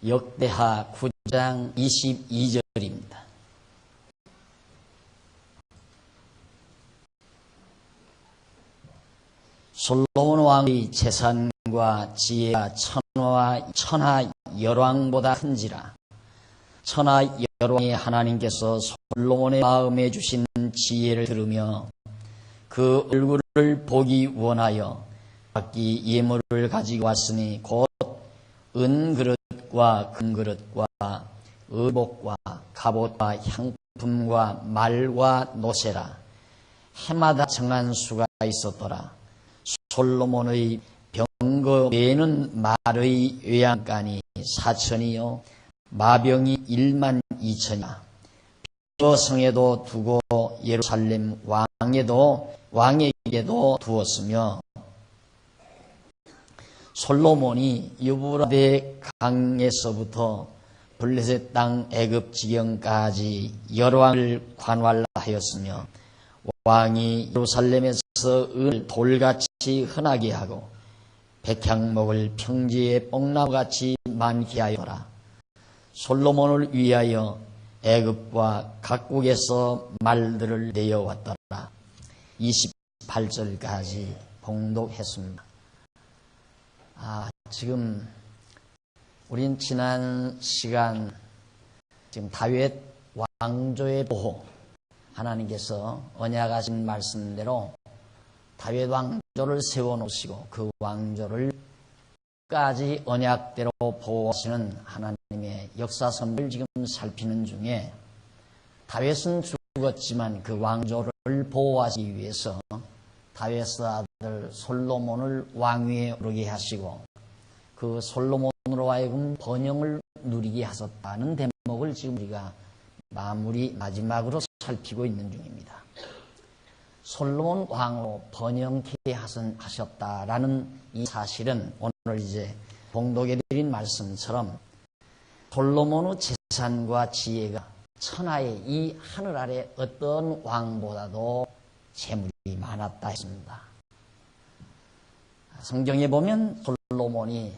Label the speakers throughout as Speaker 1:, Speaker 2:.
Speaker 1: 역대하 9장 22절입니다. 솔로몬 왕의 재산과 지혜가 천하 열왕보다 큰지라. 천하 열왕이 하나님께서 솔로몬의 마음에 주신 지혜를 들으며 그 얼굴을 보기 원하여 각기 예물을 가지고 왔으니 곧 은그릇과 금그릇과 의복과 갑옷과 향품과 말과 노새라. 해마다 정한 수가 있었더라. 솔로몬의 병거 외에는 말의 외양간이 4천이요 마병이 1만 2천이라. 성에도 두고 예루살렘 왕에게도 두었으며 솔로몬이 유브라데 강에서부터 블레셋 땅 애굽 지경까지 여러 왕을 관할하였으며 왕이 예루살렘에서 은을 돌같이 흔하게 하고 백향목을 평지에 뽕나무같이 많게 하여라. 솔로몬을 위하여 애굽과 각국에서 말들을 내어왔더라. 28절까지 봉독했습니다. 지금 우린 지난 시간 지금 다윗 왕조의 보호, 하나님께서 언약하신 말씀대로 다윗 왕조를 세워놓으시고 그 왕조를 끝까지 언약대로 보호하시는 하나님의 역사선을 지금 살피는 중에 다윗은 죽었지만 그 왕조를 보호하기 위해서 다윗의 아들 솔로몬을 왕위에 오르게 하시고 그 솔로몬으로 하여금 번영을 누리게 하셨다는 대목을 지금 우리가 마지막으로 살피고 있는 중입니다. 솔로몬 왕으로 번영케 하셨다라는 이 사실은 오늘 이제 봉독해드린 말씀처럼 솔로몬의 재산과 지혜가 천하의 이 하늘 아래 어떤 왕보다도 재물이 많았다 했습니다. 성경에 보면 솔로몬이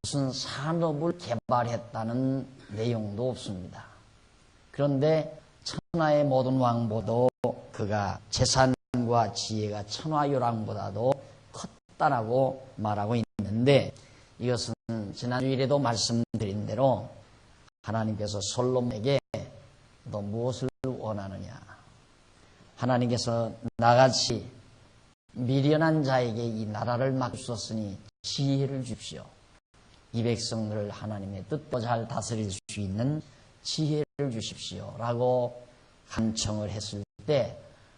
Speaker 1: 무슨 산업을 개발했다는 내용도 없습니다. 그런데 천하의 모든 왕보다도 그가 재산과 지혜가 천하열왕보다도 컸다라고 말하고 있는데 이것은 지난주일에도 말씀드린 대로 하나님께서 솔로몬에게 너 무엇을 원하느냐? 하나님께서 나같이 미련한 자에게 이 나라를 맡겼으니 지혜를 주십시오. 이 백성들을 하나님의 뜻대로 잘 다스릴 수 있는 지혜를 주십시오 라고 간청을 했을 때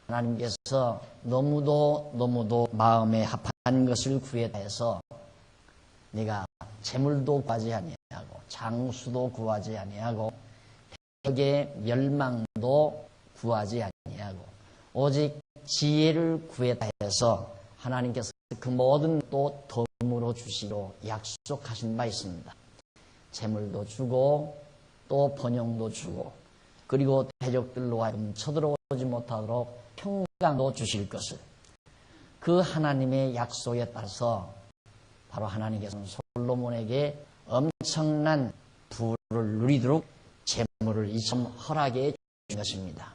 Speaker 1: 하나님께서 너무도 마음에 합한 것을 구했다 해서 네가 재물도 구하지 아니하고 장수도 구하지 아니하고 벽의 멸망도 구하지 아니하고 오직 지혜를 구했다 해서 하나님께서 그 모든 또 덤으로 주시기로 약속하신 바 있습니다. 재물도 주고 또 번영도 주고 그리고 대적들로 하여금 쳐들어오지 못하도록 평강도 주실 것을 그 하나님의 약속에 따라서 바로 하나님께서는 솔로몬에게 엄청난 부를 누리도록 재물을 이처럼 허락해 주신 것입니다.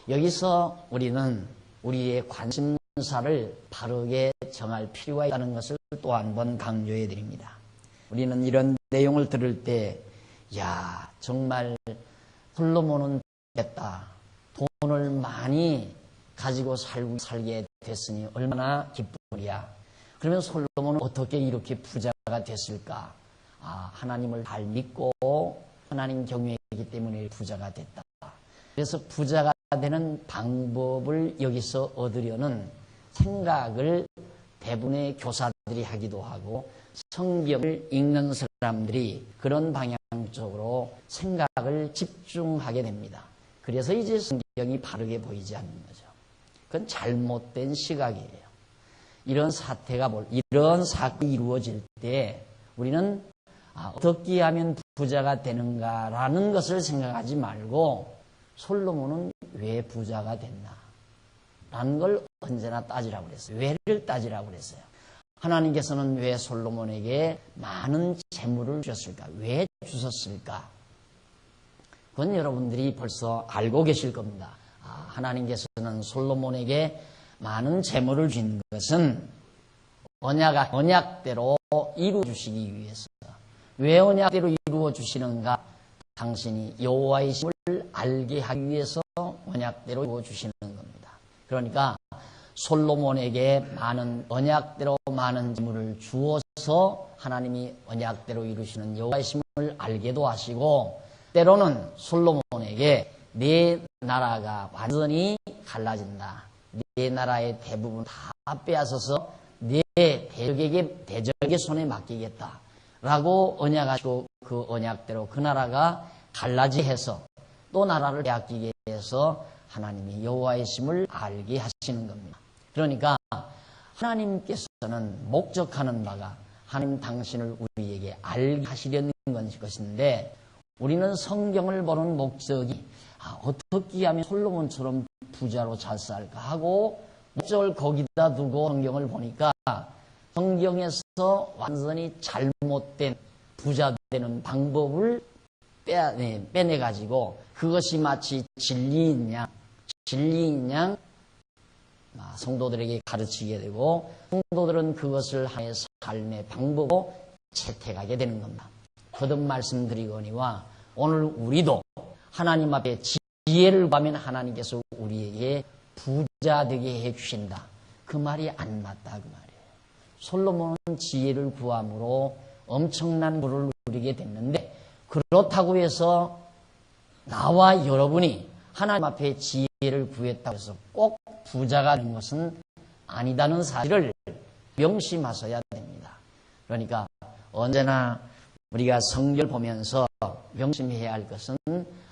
Speaker 1: 여기서 우리는 우리의 관심사를 바르게 정할 필요가 있다는 것을 또 한 번 강조해 드립니다. 우리는 이런 내용을 들을 때 정말 솔로몬은 됐다. 돈을 많이 가지고 살게 됐으니 얼마나 기쁘랴. 그러면 솔로몬은 어떻게 이렇게 부자가 됐을까? 하나님을 잘 믿고 하나님 경외하기 때문에 부자가 됐다. 그래서 부자가 되는 방법을 여기서 얻으려는 생각을 대부분의 교사들이 하기도 하고 성경을 읽는 사람들이 그런 방향 쪽으로 생각을 집중하게 됩니다. 그래서 이제 성경이 바르게 보이지 않는 거죠. 그건 잘못된 시각이에요. 이런 사건이 이루어질 때 우리는 어떻게 하면 부자가 되는가라는 것을 생각하지 말고 솔로몬은 왜 부자가 됐나? 라는 걸 언제나 따지라고 그랬어요. 왜를 따지라고 그랬어요. 하나님께서는 왜 솔로몬에게 많은 재물을 주셨을까? 왜 주셨을까? 그건 여러분들이 벌써 알고 계실 겁니다. 하나님께서는 솔로몬에게 많은 재물을 준 것은 언약대로 이루어 주시기 위해서. 왜 언약대로 이루어 주시는가? 당신이 여호와의 힘을 알게 하기 위해서 언약대로 이루어 주시는 겁니다. 그러니까 솔로몬에게 언약대로 많은 재물을 주어서 하나님이 언약대로 이루시는 여호와의 힘을 알게도 하시고, 때로는 솔로몬에게 네 나라가 완전히 갈라진다, 네 나라의 대부분 다 빼앗아서 네 대적의 손에 맡기겠다 라고 언약하시고, 그 언약대로 그 나라가 갈라지게 해서 또 나라를 빼앗기게 해서 하나님이 여호와의 힘을 알게 하시는 겁니다. 그러니까 하나님께서는 목적하는 바가 하나님 당신을 우리에게 알게 하시려는 것인데, 우리는 성경을 보는 목적이 어떻게 하면 솔로몬처럼 부자로 잘 살까 하고 목적을 거기다 두고 성경을 보니까, 성경에서 완전히 잘못된 부자 되는 방법을 빼내가지고 그것이 마치 진리인 양 성도들에게 가르치게 되고, 성도들은 그것을 하나의 삶의 방법으로 채택하게 되는 겁니다. 거듭 말씀드리거니와 오늘 우리도 하나님 앞에 지혜를 구하면 하나님께서 우리에게 부자 되게 해주신다, 그 말이 안 맞다 그 말이에요. 솔로몬은 지혜를 구함으로 엄청난 부를 누리게 됐는데, 그렇다고 해서 나와 여러분이 하나님 앞에 지혜를 구했다고 해서 꼭 부자가 되는 것은 아니다는 사실을 명심하셔야 됩니다. 그러니까 언제나 우리가 성경을 보면서 명심해야 할 것은,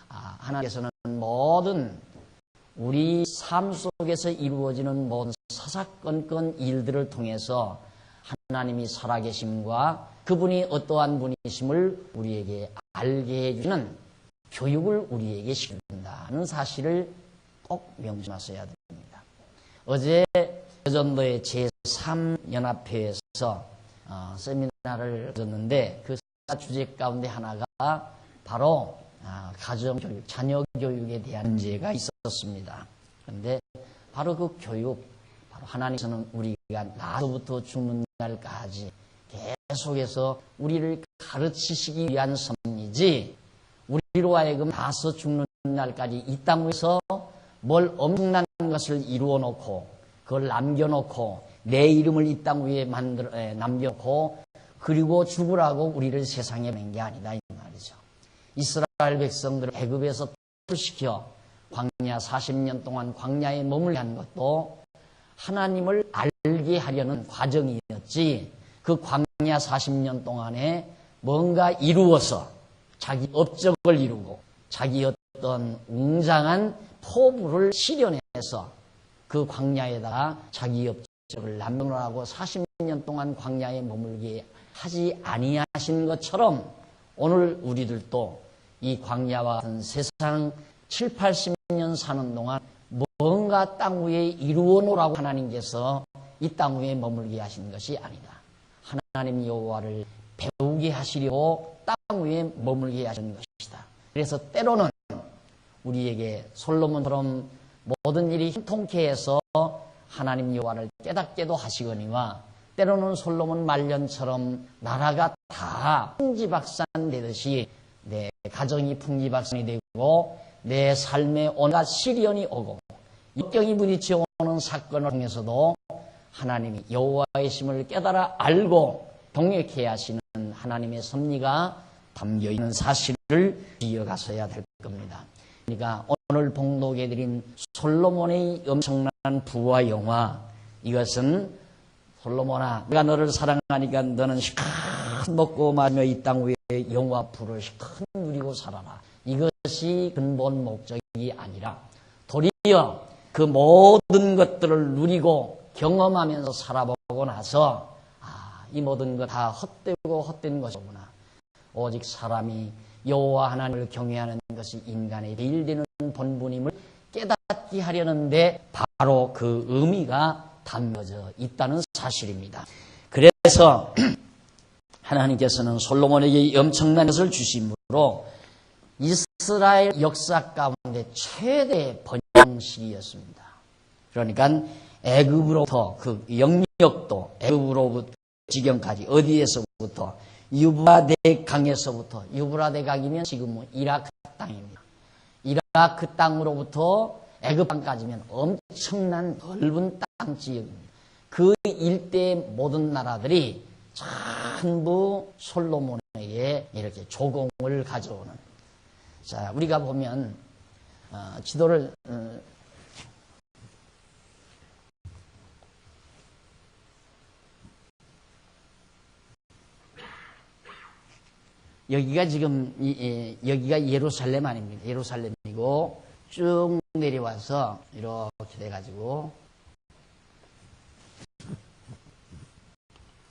Speaker 1: 하나님께서는 모든 우리 삶 속에서 이루어지는 모든 사사건건 일들을 통해서 하나님이 살아계심과 그분이 어떠한 분이심을 우리에게 알게 해주는 교육을 우리에게 시킨다는 사실을 꼭 명심하셔야 됩니다. 어제 여전도의 제3연합회에서 세미나를 가졌는데, 그 주제 가운데 하나가 바로 가정교육, 자녀교육에 대한 문제가 있었습니다. 그런데 바로 그 교육, 바로 하나님께서는 우리가 나서부터 죽는 날까지 계속해서 우리를 가르치시기 위한 섭리지, 우리로 하여금 나서 죽는 날까지 이 땅에서 뭘 엄청난 것을 이루어 놓고 그걸 남겨놓고 내 이름을 이 땅 위에 남겨놓고 그리고 죽으라고 우리를 세상에 낸 게 아니다 이 말이죠. 이스라엘 백성들을 애굽에서 출시켜 광야 40년 동안 광야에 머물게 한 것도 하나님을 알게 하려는 과정이었지, 그 광야 40년 동안에 뭔가 이루어서 자기 업적을 이루고 자기 어떤 웅장한 포부를 실현해서 그 광야에다가 자기 업적을 남겨놓으라고 40년 동안 광야에 머물게 하지 아니하신 것처럼, 오늘 우리들도 이 광야와 같은 세상 7, 80년 사는 동안 뭔가 땅 위에 이루어 놓으라고 하나님께서 이 땅 위에 머물게 하신 것이 아니다. 하나님 여호와를 배우게 하시려고 땅 위에 머물게 하신 것이다. 그래서 때로는 우리에게 솔로몬처럼 모든 일이 hin통케 해서 하나님 여호와를 깨닫게도 하시거니와, 때로는 솔로몬 말년처럼 나라가 다 풍지박산 되듯이 내 가정이 풍지박산이 되고 내 삶에 온갖 시련이 오고 역경이 부딪혀 오는 사건을 통해서도 하나님이 여호와의 심을 깨달아 알고 동역해 하시는 하나님의 섭리가 담겨있는 사실을 기억하셔야 될 겁니다. 그러니까 오늘 봉독해드린 솔로몬의 엄청난 부와 영화, 이것은 솔로몬아, 내가 너를 사랑하니까 너는 시큰 먹고 마시며 이 땅 위에 영화 부를 시큰 누리고 살아라. 이것이 근본 목적이 아니라 도리어 그 모든 것들을 누리고 경험하면서 살아보고 나서 이 모든 것 다 헛되고 헛된 것이구나. 오직 사람이 여호와 하나님을 경외하는 것이 인간의 제일 되는 본분임을 깨닫게 하려는데 바로 그 의미가 담겨져 있다는 사실입니다. 그래서 하나님께서는 솔로몬에게 엄청난 것을 주심으로 이스라엘 역사 가운데 최대의 번영시기였습니다. 그러니까 애굽으로부터 그 영역도 애굽으로부터 지경까지 어디에서부터 유브라데 강에서부터 유브라데 강이면 지금은 이라크 땅입니다. 이라크 땅으로부터 애굽 땅까지면 엄청난 넓은 땅 지역입니다. 그 일대의 모든 나라들이 전부 솔로몬에게 이렇게 조공을 가져오는. 자, 우리가 보면 지도를 여기가 지금 여기가 예루살렘 아닙니다. 예루살렘이고 쭉 내려와서 이렇게 돼가지고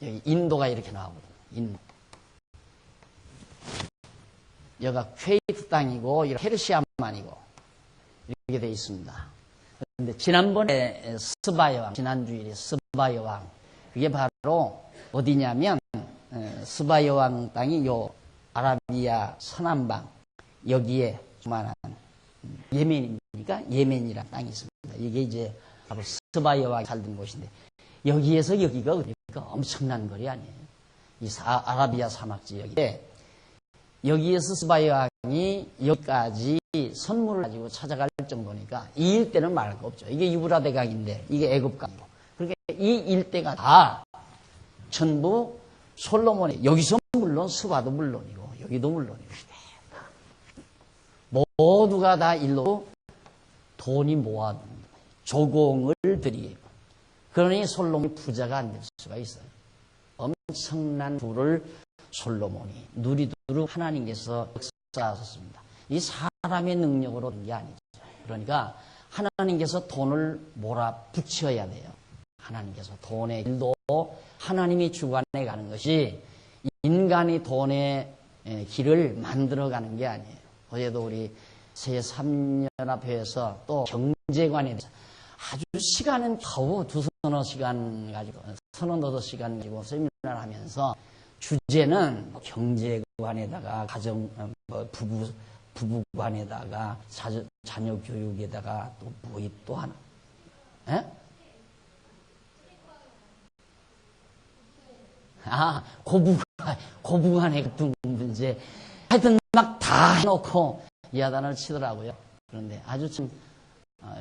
Speaker 1: 여기 인도가 이렇게 나오거든요. 인도. 여기가 퀘이트 땅이고 페르시아만이고 이렇게 되어 있습니다. 그런데 지난번에 스바 여왕, 지난 주일에 스바 여왕, 그게 바로 어디냐면 스바 여왕 땅이 요 아라비아 서남방 여기에 조만한 예멘입니까? 예멘이라는 땅이 있습니다. 이게 이제 바로 스바 여왕이 살던 곳인데 여기에서 여기가 그러니까 엄청난 거리 아니에요. 이 아라비아 사막 지역에 여기에서 스바 여왕이 여기까지 선물을 가지고 찾아갈 정도니까 이 일대는 말할 거 없죠. 이게 유브라데 강인데 이게 애굽 강이고 그러니까 이 일대가 다 전부 솔로몬의 여기서 물론 스바도 물론이고 여기도 물론이고 모두가 다 일로 돈이 모아둔 조공을 드리겠고 그러니 솔로몬이 부자가 안 될 수가 있어요. 엄청난 부를 솔로몬이 누리도록 하나님께서 역사하셨습니다. 이 사람의 능력으로 된 게 아니죠. 그러니까 하나님께서 돈을 몰아붙여야 돼요. 하나님께서 돈의 길도 하나님이 주관해 가는 것이 인간이 돈의 길을 만들어가는 게 아니에요. 어제도 우리 제3연합회에서 또 경제관에 대해서 아주 시간은 겨우 두서너 시간 가지고 서너 시간 가지고 세미나를 하면서 주제는 경제관에다가 가정 부부관에다가 자녀 교육에다가 또 뭐 또 하나 고부간에 같은 문제 하여튼 막 다 해놓고 야단을 치더라고요. 그런데 아주 좀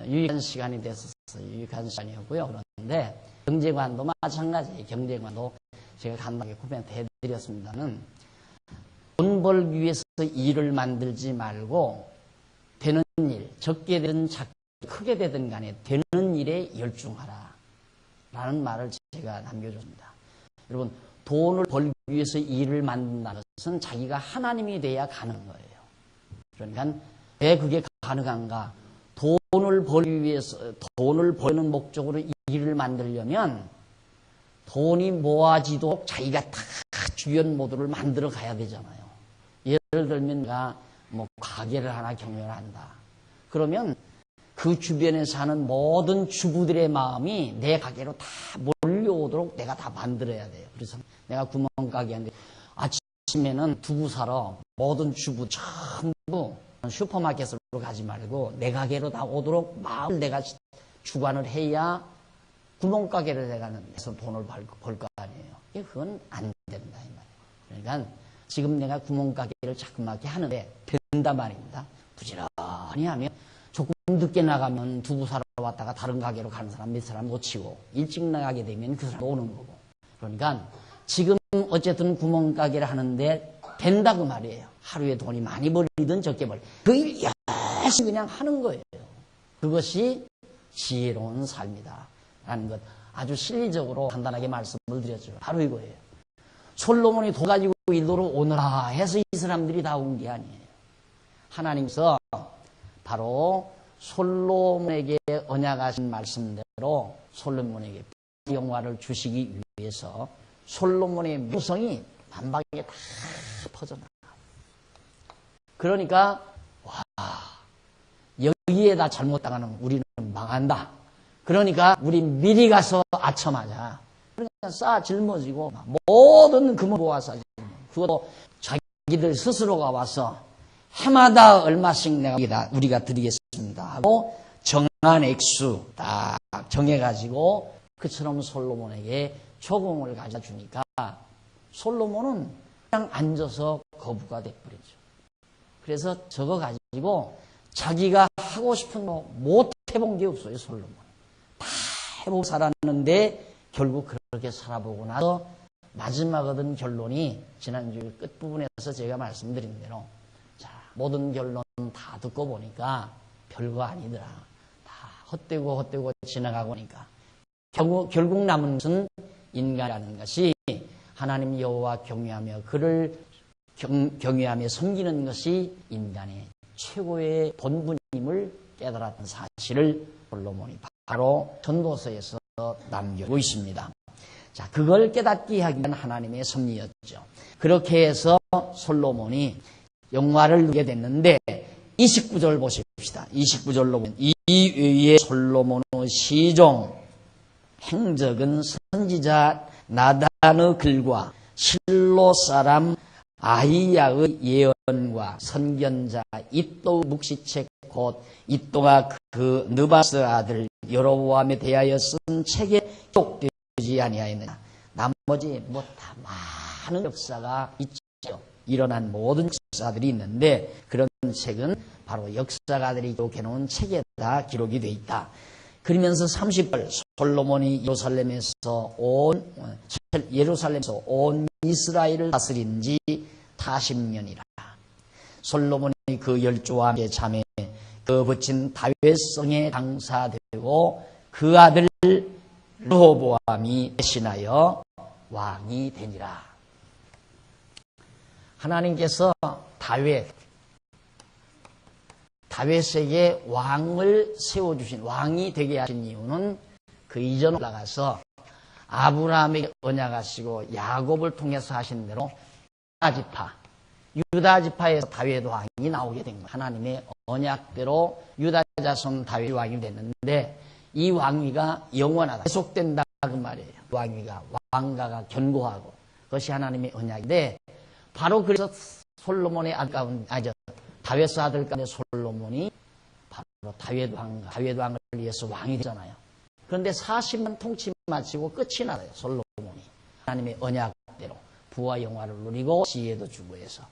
Speaker 1: 유익한 시간이 됐었어요. 유익한 시간이었고요. 그런데 경제관도 마찬가지예요. 경제관도 제가 간단하게 코멘트 해드렸습니다는 돈 벌기 위해서 일을 만들지 말고 되는 일, 적게 되든 크게 되든 간에 되는 일에 열중하라 라는 말을 제가 남겨줬습니다. 여러분 돈을 벌기 위해서 일을 만든다는 것은 자기가 하나님이 돼야 가능한 거예요. 그러니까 왜 그게 가능한가? 돈을 벌기 위해서 돈을 버는 목적으로 일을 만들려면 돈이 모아지도록 자기가 다 주변 모두를 만들어 가야 되잖아요. 예를 들면 내가 뭐 가게를 하나 경영을 한다. 그러면 그 주변에 사는 모든 주부들의 마음이 내 가게로 다 몰려오도록 내가 다 만들어야 돼요. 그래서 내가 구멍가게 하는데 아침에는 두부 사러 모든 주부 전부 슈퍼마켓으로 가지 말고 내 가게로 다 오도록 마음을 내가 주관을 해야 구멍가게를 내가 해서 돈을 벌 거 아니에요. 그건 안 된다 이 말이에요. 그러니까 지금 내가 구멍가게를 자꾸맣게 하는데 된단 말입니다. 부지런히 하면 조금 늦게 나가면 두부 사러 왔다가 다른 가게로 가는 사람 몇 사람 놓치고 일찍 나가게 되면 그 사람 오는 거고. 그러니까 지금 어쨌든 구멍가게를 하는데 된다 그 말이에요. 하루에 돈이 많이 벌리든 적게 벌리든 그 일 열심히 그냥 하는 거예요. 그것이 지혜로운 삶이다 라는 것 아주 실리적으로 간단하게 말씀을 드렸죠. 바로 이거예요. 솔로몬이 돈 가지고 일도로 오너라 해서 이 사람들이 다 온 게 아니에요. 하나님께서 바로 솔로몬에게 언약하신 말씀대로 솔로몬에게 영화를 주시기 위해서 솔로몬의 무성이 만방에 다 퍼져나가요. 그러니까 와 여기에다 잘못당하는 우리는 망한다. 그러니까 우리 미리 가서 아첨하자. 그러니까 쌓아 짊어지고 모든 금을 모아서 그것도 자기들 스스로가 와서 해마다 얼마씩 우리가 드리겠습니다 하고 정한 액수 딱 정해가지고 그처럼 솔로몬에게 조공을 가져다 주니까 솔로몬은 그냥 앉아서 거부가 돼버리죠. 그래서 저거 가지고 자기가 하고 싶은 거 못 해본 게 없어요. 솔로몬 다 해보고 살았는데 결국 그렇게 살아보고 나서 마지막 얻은 결론이 지난주 끝부분에서 제가 말씀드린 대로 자, 모든 결론 다 듣고 보니까 별거 아니더라. 다 헛되고 지나가고 보니까 결국 남은 것은 인간이라는 것이 하나님 여호와 경외하며 그를 경외하며 섬기는 것이 인간의 최고의 본분임을 깨달았던 사실을 솔로몬이 바로 전도서에서 남기고 있습니다. 자, 그걸 깨닫게 하기 위한 하나님의 섭리였죠. 그렇게 해서 솔로몬이 영화를 누게 됐는데 29절 보십시다. 29절로 보면 이 외에 솔로몬의 시종 행적은 선지자 나단의 글과 실로 사람 아히야의 예언과 선견자 이또 묵시책 곧 이또가 그 느바스 아들 여로보암에 대하여 쓴 책에 기록되지 아니하였느냐. 나머지 뭐 다 많은 역사가 있죠. 일어난 모든 역사들이 있는데 그런 책은 바로 역사가들이 기록해놓은 책에다 기록이 되어 있다. 그러면서 30절 솔로몬이 예루살렘에서 온 이스라엘을 다스린 지 40년이라. 솔로몬이 그 열조와 함께 잠에 그 붙인 다윗성에 장사되고 그 아들 르호보암이 대신하여 왕이 되니라. 하나님께서 다윗에게 왕을 세워주신 왕이 되게 하신 이유는 그 이전 올라가서 아브라함에게 언약하시고 야곱을 통해서 하신 대로 유다 지파에서 다윗 왕이 나오게 된 거예요. 하나님의 언약대로 유다 자손 다윗 왕이 됐는데 이 왕위가 영원하다. 계속된다 그 말이에요. 왕가가 견고하고 그것이 하나님의 언약인데 바로 그래서 솔로몬의 다윗의 아들 가운데 솔로몬이 바로 다윗 왕을 위해서 왕이 되잖아요. 그런데 40년 통치 마치고 끝이 나요. 솔로몬이 하나님의 언약대로 부와 영화를 누리고 지혜도 주고 해서.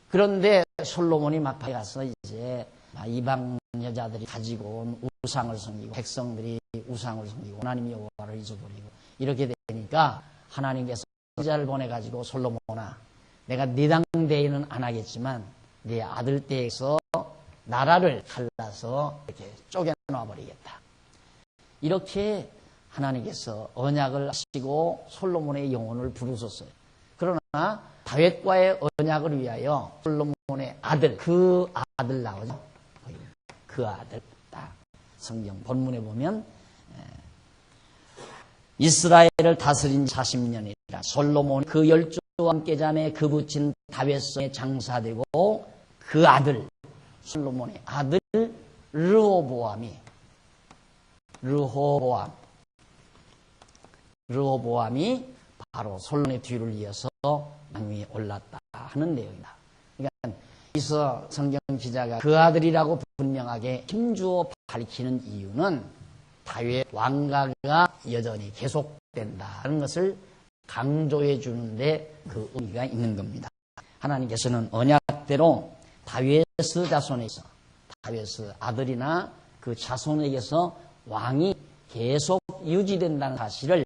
Speaker 1: 그런데 솔로몬이 막판에 가서 이제 이방 여자들이 가지고 온 우상을 섬기고 백성들이 우상을 섬기고 하나님 여호와를 잊어버리고 이렇게 되니까 하나님께서 선지자를 보내가지고 솔로몬아 내가 네 당대에는 안 하겠지만 네 아들 때에서 나라를 갈라서 이렇게 쪼개놔 버리겠다. 이렇게 하나님께서 언약을 하시고 솔로몬의 영혼을 부르셨어요. 그러나 다윗과의 언약을 위하여 솔로몬의 아들, 그 아들 나오죠. 그 아들 딱 성경 본문에 보면 이스라엘을 다스린 40년이라 솔로몬이 그 열조와 함께 잠에 그 붙인 다윗성에 장사되고 그 아들 솔로몬의 아들 르호보암이 바로 솔로몬의 뒤를 이어서 왕위에 올랐다 하는 내용이다. 그러니까 여기서 성경 기자가 그 아들이라고 분명하게 힘주어 밝히는 이유는 다윗 왕가가 여전히 계속된다는 것을 강조해 주는데 그 의미가 있는 겁니다. 하나님께서는 언약대로 다윗의 자손에서 다윗의 아들이나 그 자손에게서 왕이 계속 유지된다는 사실을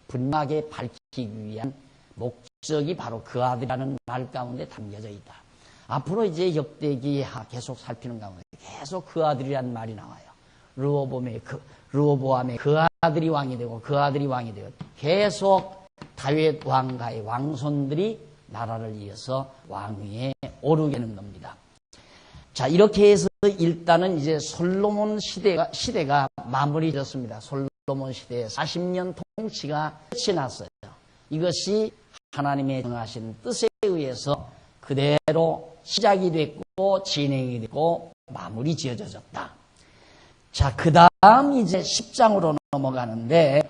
Speaker 1: 분명하게 밝히기 위한 목적이 바로 그 아들이라는 말 가운데 담겨져 있다. 앞으로 이제 역대기 계속 살피는 가운데 계속 그 아들이라는 말이 나와요. 르호보암의 그 아들이 왕이 되고 그 아들이 왕이 되고 계속 다윗 왕가의 왕손들이 나라를 이어서 왕위에 오르게 되는 겁니다. 자, 이렇게 해서 일단은 이제 솔로몬 시대가 마무리되었습니다. 솔로몬 시대에 40년 통치가 끝이 났어요. 이것이 하나님의 정하신 뜻에 의해서 그대로 시작이 됐고 진행이 됐고 마무리 지어졌다. 자, 그 다음 이제 10장으로 넘어가는데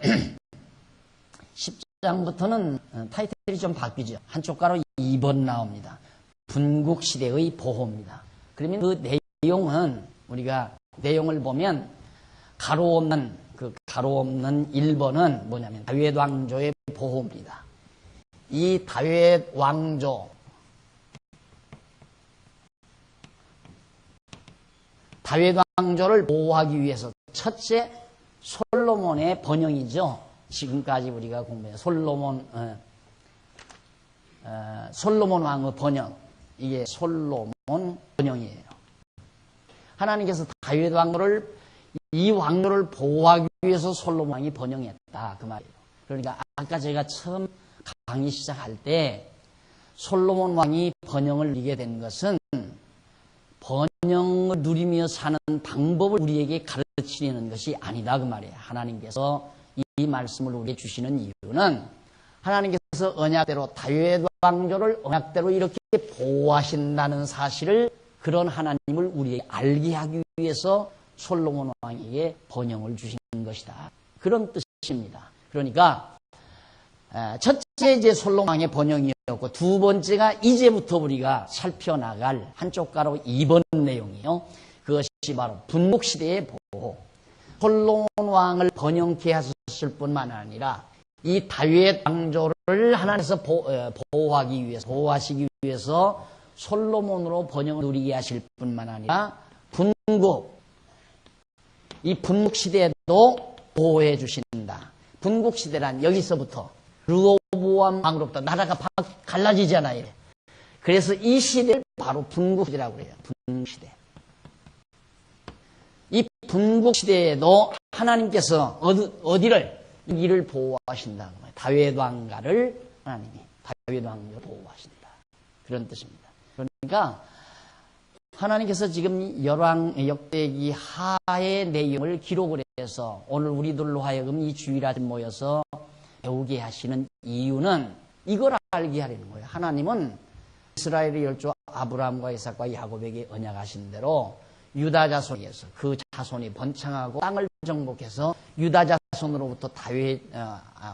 Speaker 1: 10장부터는 타이틀이 좀 바뀌죠. 한쪽 가로 2번 나옵니다. 분국시대의 보호입니다. 그러면 그 내용은 우리가 내용을 보면 가로 없는 1번은 뭐냐면 다윗 왕조의 보호입니다. 이 다윗 왕조를 보호하기 위해서 첫째 솔로몬의 번영이죠. 지금까지 우리가 공부해 솔로몬 왕의 번영, 이게 솔로몬 번영이에요. 하나님께서 다윗 왕조를 이 왕조를 보호하기 위해서 솔로몬 왕이 번영했다 그 말이에요. 그러니까 아까 제가 처음 강의 시작할 때 솔로몬 왕이 번영을 누리게 된 것은 번영을 누리며 사는 방법을 우리에게 가르치려는 것이 아니다 그 말이에요. 하나님께서 이 말씀을 우리에게 주시는 이유는 하나님께서 언약대로 다윗 왕조를 언약대로 이렇게 보호하신다는 사실을, 그런 하나님을 우리에게 알게 하기 위해서 솔로몬 왕에게 번영을 주신 것이다. 그런 뜻입니다. 그러니까 첫째 이제 솔로몬 왕의 번영이었고, 두 번째가 이제부터 우리가 살펴나갈 한쪽 가로 2번 내용이요. 그것이 바로 분국시대의 보호. 솔로몬 왕을 번영케 하셨을 뿐만 아니라 이 다윗 왕조를 하나님께서 보호하시기 위해서 솔로몬으로 번영을 누리게 하실 뿐만 아니라 이 분국시대도 보호해 주신다. 분국시대란 여기서부터 르호보암 왕으로부터 나라가 갈라지잖아요. 그래서 이 시대를 바로 분국시대라고 그래요. 분국시대. 이 분국시대에도 하나님께서 이를 보호하신다. 다윗 왕가를 하나님이 다윗 왕을 보호하신다. 그런 뜻입니다. 그러니까 하나님께서 지금 열왕역대기 하의 내용을 기록을 해서 오늘 우리들로 하여금 이 주일 아침 모여서 배우게 하시는 이유는 이걸 알게 하려는 거예요. 하나님은 이스라엘의 열조 아브라함과 이삭과 야곱에게 언약하신 대로 유다 자손에서 그 자손이 번창하고 땅을 정복해서 유다 자손으로부터 다윗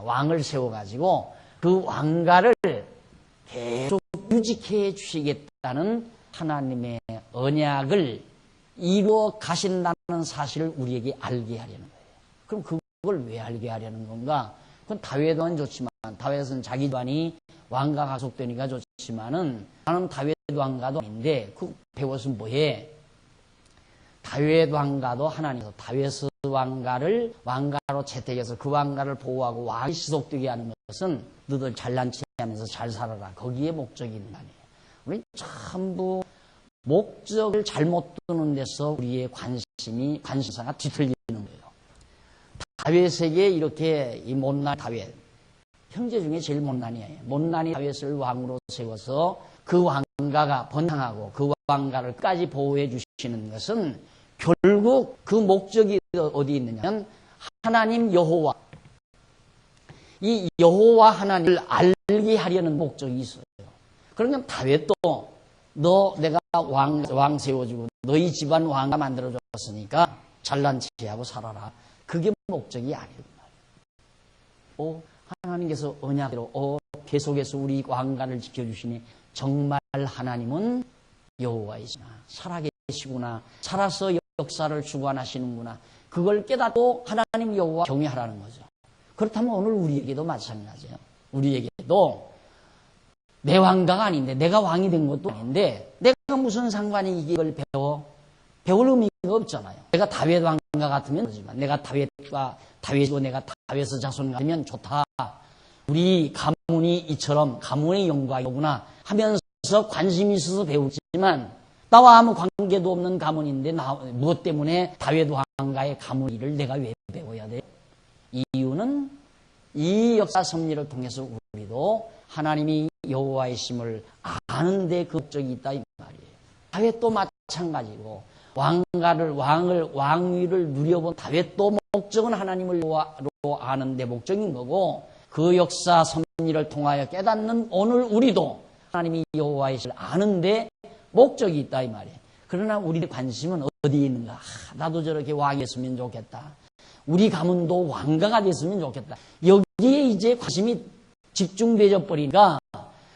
Speaker 1: 왕을 세워가지고 그 왕가를 계속 유지해 주시겠다는 하나님의 언약을 이루어 가신다는 사실을 우리에게 알게 하려는 거예요. 그럼 그걸 왜 알게 하려는 건가? 그건 다윗은 좋지만, 다윗은 자기 집안이 왕가가 가속되니까 좋지만은 나는 다윗 왕가도 아닌데 그 배워서 뭐해? 다윗 왕가도 하나님께서 다윗 왕가를 왕가로 채택해서 그 왕가를 보호하고 왕이 지속되게 하는 것은 너들 잘난 체하면서 잘 살아라. 거기에 목적이 있는 거 아니에요. 우리 전부 목적을 잘못 두는 데서 우리의 관심사가 뒤틀리는 거예요. 다윗에게 이렇게 이 못난 다윗, 형제 중에 제일 못난이에요. 못난이 다윗을 왕으로 세워서 그 왕가가 번창하고 그 왕가를 끝까지 보호해 주시는 것은 결국 그 목적이 어디 있느냐면 하나님 여호와, 이 여호와 하나님을 알게 하려는 목적이 있어요. 그러면 다윗도 내가 왕 세워주고 너희 집안 왕가 만들어줬으니까 잘난 체하고 살아라. 그게 목적이 아니란 말이에요. 하나님께서 언약대로 계속해서 우리 왕가를 지켜주시니 정말 하나님은 여호와이시구나, 살아계시구나, 살아서 역사를 주관하시는구나. 그걸 깨닫고 하나님 여호와 경외하라는 거죠. 그렇다면 오늘 우리에게도 마찬가지예요. 우리에게도 내 왕가가 아닌데, 내가 왕이 된 것도 아닌데, 내가 무슨 상관이 이걸 배울 의미가 없잖아요. 내가 다윗 왕가 같으면 그렇지만, 내가 다윗이고 내가 다윗의 자손 같으면 좋다. 우리 가문이 이처럼 가문의 영광이구나 하면서 관심이 있어서 배우지만, 나와 아무 관계도 없는 가문인데 무엇 때문에 다윗 왕가의 가문 일을 내가 왜 배워야 돼? 이유는 이 역사 섭리를 통해서 우리도 하나님이 여호와이심을 아는데 그 목적이 있다 이 말이에요. 다윗도 마찬가지고 왕위를 누려본 다윗도 목적은 하나님을 여호와로 아는데 목적인 거고, 그 역사 섭리를 통하여 깨닫는 오늘 우리도 하나님이 여호와이심을 아는데 목적이 있다 이 말이에요. 그러나 우리의 관심은 어디에 있는가? 나도 저렇게 왕이었으면 좋겠다. 우리 가문도 왕가가 됐으면 좋겠다. 여기에 이제 관심이 집중되어 버리니까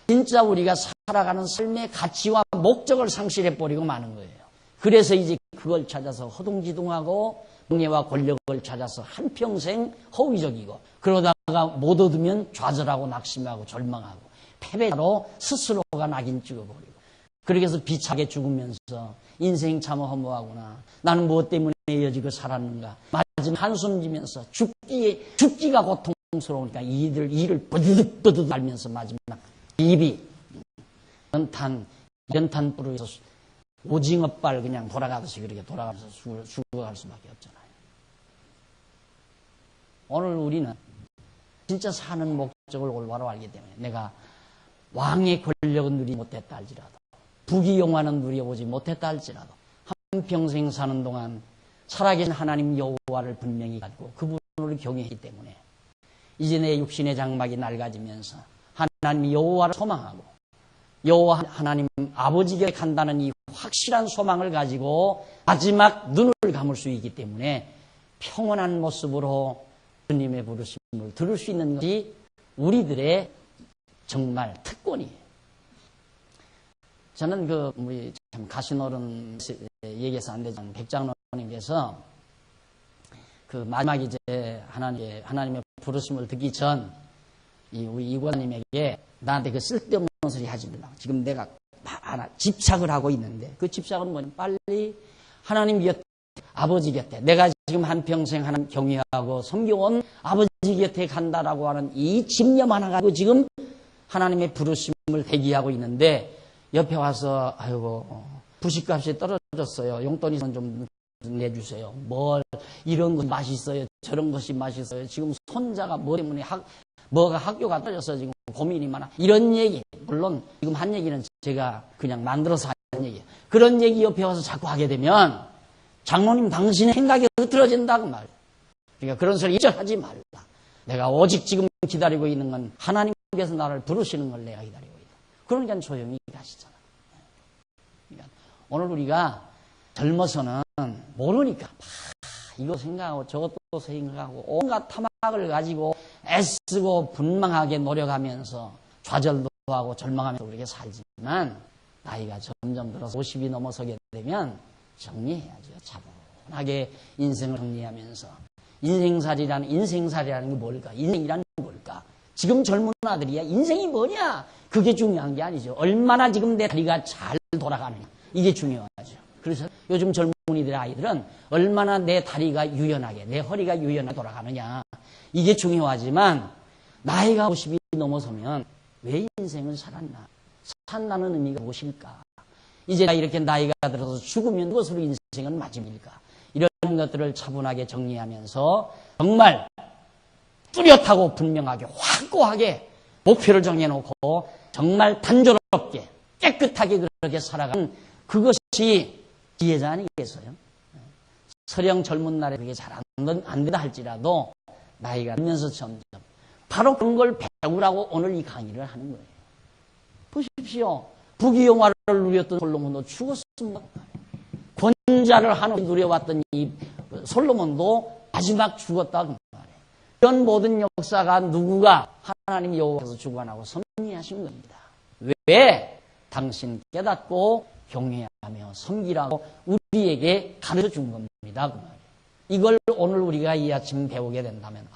Speaker 1: 진짜 우리가 살아가는 삶의 가치와 목적을 상실해 버리고 마는 거예요. 그래서 이제 그걸 찾아서 허둥지둥하고 명예와 권력을 찾아서 한평생 허위적이고, 그러다가 못 얻으면 좌절하고 낙심하고 절망하고 패배자로 스스로가 낙인 찍어버리고, 그렇게 해서 비참하게 죽으면서 인생 참 허무하구나, 나는 무엇 때문에 여지고 살았는가, 마지막 한숨 지면서 죽기가 고통스러우니까 이를 버드득 알면서 마지막 입이 연탄 불에서 오징어발 그냥 돌아가듯이 그렇게 돌아가면서 죽어갈 수밖에 없잖아요. 오늘 우리는 진짜 사는 목적을 올바로 알기 때문에 내가 왕의 권력은 누리지 못했다 할지라도, 부귀영화는 누려보지 못했다 할지라도, 한평생 사는 동안 살아계신 하나님 여호와를 분명히 가지고 그분을 경외했기 때문에 이제 내 육신의 장막이 낡아지면서 하나님 여호와를 소망하고 여호와 하나님 아버지께 간다는 이 확실한 소망을 가지고 마지막 눈을 감을 수 있기 때문에 평온한 모습으로 주님의 부르심을 들을 수 있는 것이 우리들의 정말 특권이에요. 저는 참 가시노른 얘기해서 안 되지만 백장로님께서 그 마지막 이제 하나님의 부르심을 듣기 전 우리 이권님에게 나한테 그 쓸데없는 소리 하지 말라. 지금 내가 하나 집착을 하고 있는데 그 집착은 뭐냐? 빨리 하나님 곁에, 아버지 곁에, 내가 지금 한평생 하나님 경외하고 섬겨온 아버지 곁에 간다라고 하는 이 집념 하나 가지고 지금 하나님의 부르심을 대기하고 있는데 옆에 와서 아이고 부식값이 떨어졌어요. 용돈이 좀 내주세요. 이런 것 맛있어요. 저런 것이 맛있어요. 지금 손자가 뭐 때문에 뭐가 학교가 떨어져서 지금 고민이 많아. 이런 얘기, 물론 지금 한 얘기는 제가 그냥 만들어서 한 얘기예요. 그런 얘기 옆에 와서 자꾸 하게 되면 장로님 당신의 생각이 흐트러진다고 말이에요. 그러니까 그런 소리 하지 말라. 내가 오직 지금 기다리고 있는 건 하나님께서 나를 부르시는 걸 내가 기다리고 있다. 그러니까 조용히 가시잖아. 그러니까 오늘 우리가 젊어서는 모르니까 이거 생각하고 저것도 생각하고 온갖 탐악을 가지고 애쓰고 분망하게 노력하면서 좌절도 하고 절망하면서 그렇게 살지만 나이가 점점 들어서 50이 넘어서게 되면 정리해야죠. 차분하게 인생을 정리하면서 인생살이라는 게 뭘까? 인생이라는 게 뭘까? 지금 젊은 아들이야. 인생이 뭐냐? 그게 중요한 게 아니죠. 얼마나 지금 내 다리가 잘 돌아가느냐. 이게 중요하죠. 그래서 요즘 젊은이들의 아이들은 얼마나 내 다리가 유연하게, 내 허리가 유연하게 돌아가느냐. 이게 중요하지만 나이가 50이 넘어서면 왜 인생을 살았나? 산다는 의미가 무엇일까? 이제 이렇게 나이가 들어서 죽으면 무엇으로 인생은 마침일까? 이런 것들을 차분하게 정리하면서 정말 뚜렷하고 분명하게 확고하게 목표를 정해놓고 정말 단조롭게 깨끗하게 그렇게 살아가는 그것이 기회자 아니겠어요? 서령 젊은 날에 그게 잘 안 된다 할지라도 나이가 들면서 점점 바로 그런 걸 배우라고 오늘 이 강의를 하는 거예요. 보십시오. 부귀영화를 누렸던 솔로몬도 죽었습니다. 권자를 하나님 누려왔던 이 솔로몬도 마지막 죽었다 그 말이에요. 이런 모든 역사가 누구가 하나님 여호와께서 주관하고 섭리하신 겁니다. 왜? 당신 깨닫고 경외하며 섬기라고 우리에게 가르쳐 준 겁니다. 그 말이에요. 이걸 오늘 우리가 이 아침 배우게 된다면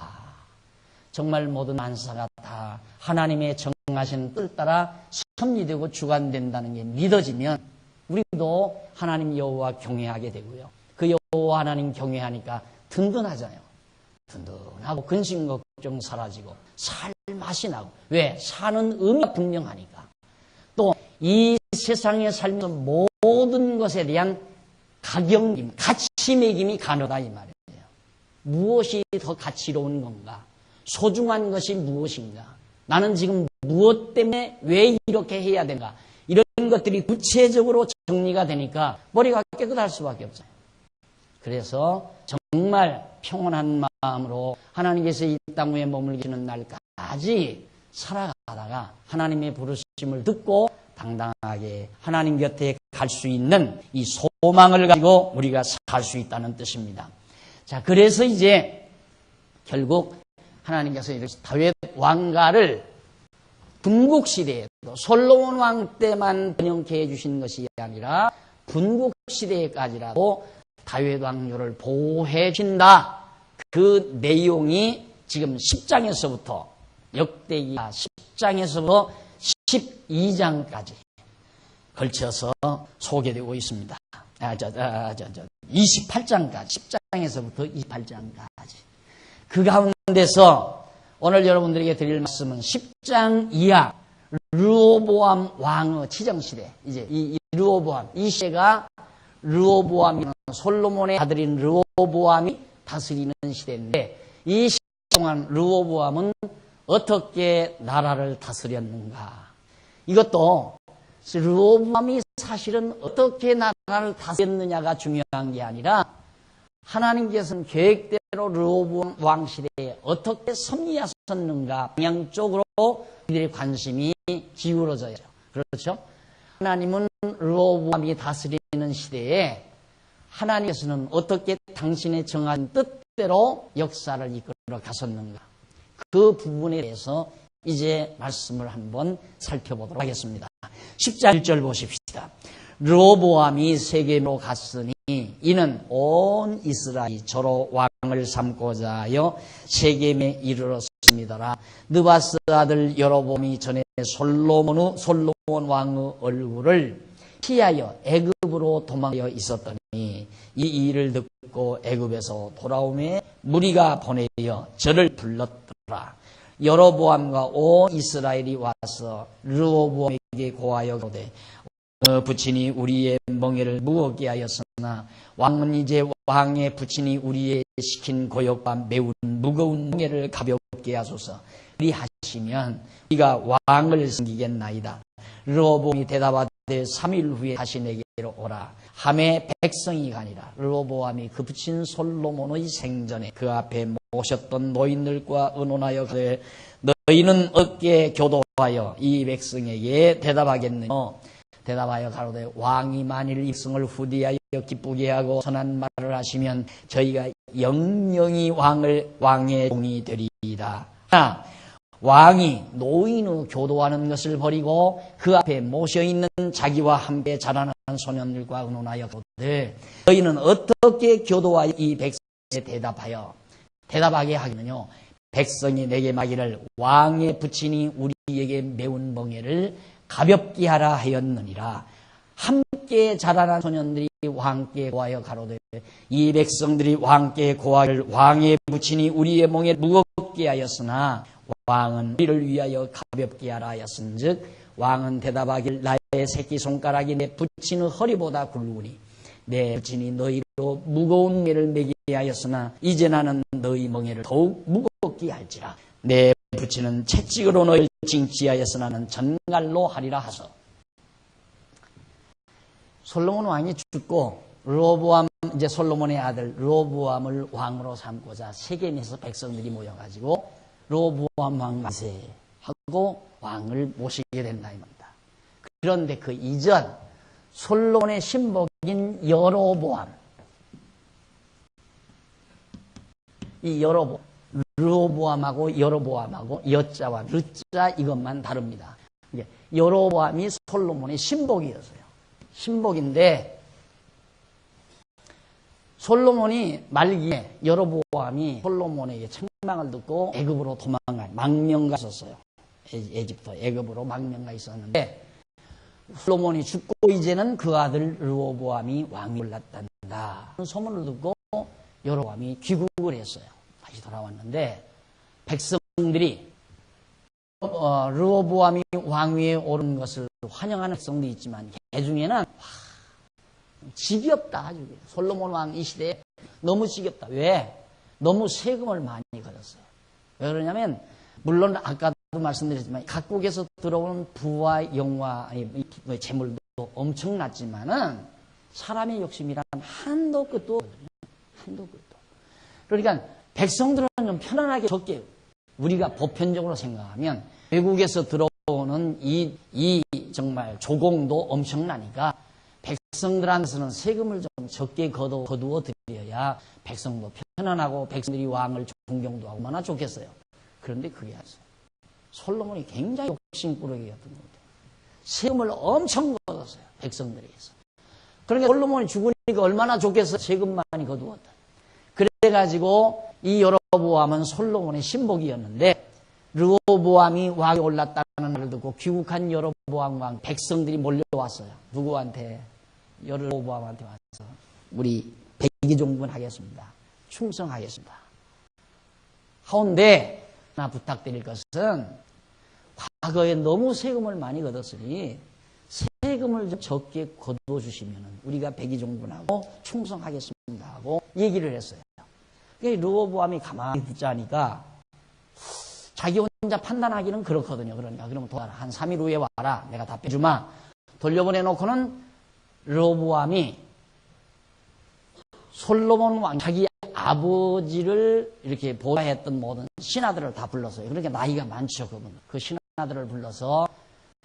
Speaker 1: 정말 모든 만사가 다 하나님의 정하신 뜻 따라 섭리되고 주관된다는 게 믿어지면 우리도 하나님 여호와 경외하게 되고요. 그 여호와 하나님 경외하니까 든든하잖아요. 든든하고 근심 걱정 사라지고 살 맛이 나고. 왜? 사는 의미가 분명하니까. 또 이 세상에 살면서 모든 것에 대한 가격임, 가치 매김이 가능하다 이 말이에요. 무엇이 더 가치로운 건가? 소중한 것이 무엇인가? 나는 지금 무엇 때문에 왜 이렇게 해야 되는가? 이런 것들이 구체적으로 정리가 되니까 머리가 깨끗할 수밖에 없어요. 그래서 정말 평온한 마음으로 하나님께서 이 땅 위에 머물기는 날까지 살아가다가 하나님의 부르심을 듣고 당당하게 하나님 곁에 갈 수 있는 이 소망을 가지고 우리가 살 수 있다는 뜻입니다. 자, 그래서 이제 결국 하나님께서 이렇게 다윗 왕가를 군국시대에도 솔로몬 왕 때만 번영케 해주신 것이 아니라 군국시대까지라도 다윗 왕조를 보호해 준다. 그 내용이 지금 10장에서부터 역대기하 10장에서부터 12장까지 걸쳐서 소개되고 있습니다. 28장까지, 10장에서부터 28장까지. 그 가운데서 오늘 여러분들에게 드릴 말씀은 10장 이하 르호보암 왕의 치정시대. 이제 이 르호보암, 이 시대가 르호보암이라는 솔로몬의 아들인 르호보암이 다스리는 시대인데, 이 시대 동안 르호보암은 어떻게 나라를 다스렸는가? 이것도 르호보암이 사실은 어떻게 나라를 다스렸느냐가 중요한 게 아니라 하나님께서는 계획대로 르호보암 왕 시대에 어떻게 섭리하셨는가 방향 쪽으로 우리들의 관심이 기울어져요. 그렇죠? 하나님은 르호보암이 다스리는 시대에 하나님께서는 어떻게 당신의 정한 뜻대로 역사를 이끌어 갔었는가? 그 부분에 대해서 이제 말씀을 한번 살펴보도록 하겠습니다. 10장 1절 보십시다. 르호보암이 세겜으로 갔으니 이는 온 이스라엘이 저로 왕을 삼고자 하여 세겜에 이르렀습니다라. 느바스 아들 여로보암이 전에 솔로몬 왕의 얼굴을 피하여 애굽으로 도망하여 있었더니 이 일을 듣고 애굽에서 돌아오매 무리가 보내어 저를 불렀더라. 여로보암과 온 이스라엘이 와서 르호보암에게 고하여 가로되 부친이 우리의 멍에를 무겁게 하였으나 왕은 이제 왕의 부친이 우리의 시킨 고역과 매우 무거운 멍에를 가볍게 하소서. 그리하시면 우리가 왕을 섬기겠나이다. 르호보암이 대답하되 3일 후에 다시 내게로 오라. 하매 백성이 가니라. 르호보암이 그 부친 솔로몬의 생전에 그 앞에 모셨던 노인들과 의논하여 가되 너희는 어떻게 교도하여 이 백성에게 대답하겠느냐? 대답하여 가로되 왕이 만일 이 백성을 후대하여 기쁘게 하고 선한 말을 하시면 저희가 영영이 왕의 종이 되리이다. 왕이 노인의 교도하는 것을 버리고 그 앞에 모셔있는 자기와 함께 자라난 소년들과 의논하여 가로되 너희는 어떻게 교도하여 이 백성에 대답하게 하겠느냐? 백성이 내게 말하기를 왕의 부친이 우리에게 매운 멍에를 가볍게 하라 하였느니라. 함께 자라난 소년들이 왕께 고하여 가로되 이 백성들이 왕께 고하기를 왕의 부친이 우리의 멍에 무겁게 하였으나 왕은 우리를 위하여 가볍게 하라 하였은즉 왕은 대답하길 나의 새끼손가락이 내 부친의 허리보다 굵으니 내 부친이 너희로 무거운 멍에를 매게 하였으나 이제 나는 너희 멍에를 더욱 무겁게 할지라. 내 부친은 채찍으로 너희를 징치하여서 나는 전갈로 하리라 하소. 솔로몬 왕이 죽고 르호보암 이제 솔로몬의 아들 르호보암을 왕으로 삼고자 세겜에서 백성들이 모여가지고 르호보암 왕 만세 하고 왕을 모시게 된다 이 말입니다. 그런데 그 이전 솔로몬의 신복인 여로보암, 이 여로보암, 르호보암하고 여로보암하고 여자와 르자 이것만 다릅니다. 여로보암이 솔로몬의 신복이었어요. 신복인데 솔로몬이 말기에 여로보암이 솔로몬에게 책망을 듣고 애굽으로 망명가 있었어요. 에집트 애굽으로 망명가 있었는데 솔로몬이 죽고 이제는 그 아들 르호보암이 왕이 올랐단다. 소문을 듣고 여로보암이 귀국을 했어요. 다시 돌아왔는데 백성들이 르호보암이 왕위에 오른 것을 환영하는 백성도 있지만 그 중에는 지겹다 아주. 솔로몬 왕 이 시대에 너무 지겹다. 왜? 너무 세금을 많이 걸었어요. 왜 그러냐면 물론 아까도 말씀드렸지만 각국에서 들어오는 부와 영화 재물도 엄청났지만은 사람의 욕심이란 한도 끝도 없거든요. 한도 끝도. 그러니까 백성들은 좀 편안하게 적게 우리가 보편적으로 생각하면 외국에서 들어오는 이 정말 조공도 엄청나니까 백성들한테서는 세금을 좀 적게 거두어 드려야 백성도 편안하고 백성들이 왕을 존경도 하고 얼마나 좋겠어요. 그런데 그게 아니었어요. 솔로몬이 굉장히 욕심꾸러기였던 겁니다. 세금을 엄청 걷었어요. 백성들에게서. 그러니까 솔로몬이 죽으니까 얼마나 좋겠어요. 세금 많이 거두었다. 그래가지고 이 여로보암은 솔로몬의 신복이었는데 르호보암이 왕에 올랐다는 말을 듣고 귀국한 여로보암 왕 백성들이 몰려왔어요. 누구한테? 여로보암한테 와서 우리 백의종군 하겠습니다. 충성하겠습니다. 하운데 하나 부탁드릴 것은 과거에 너무 세금을 많이 걷었으니 세금을 좀 적게 거둬주시면 우리가 백의종군하고 충성하겠습니다 하고 얘기를 했어요. 르호보암이 가만히 듣자니까 자기 혼자 판단하기는 그렇거든요. 그러니까 그러면 한 3일 후에 와라. 내가 다 빼주마. 돌려보내놓고는 르호보암이 솔로몬 왕 자기 아버지를 이렇게 보호했던 모든 신하들을 다 불렀어요. 그러니까 나이가 많죠. 그 신하들을 불러서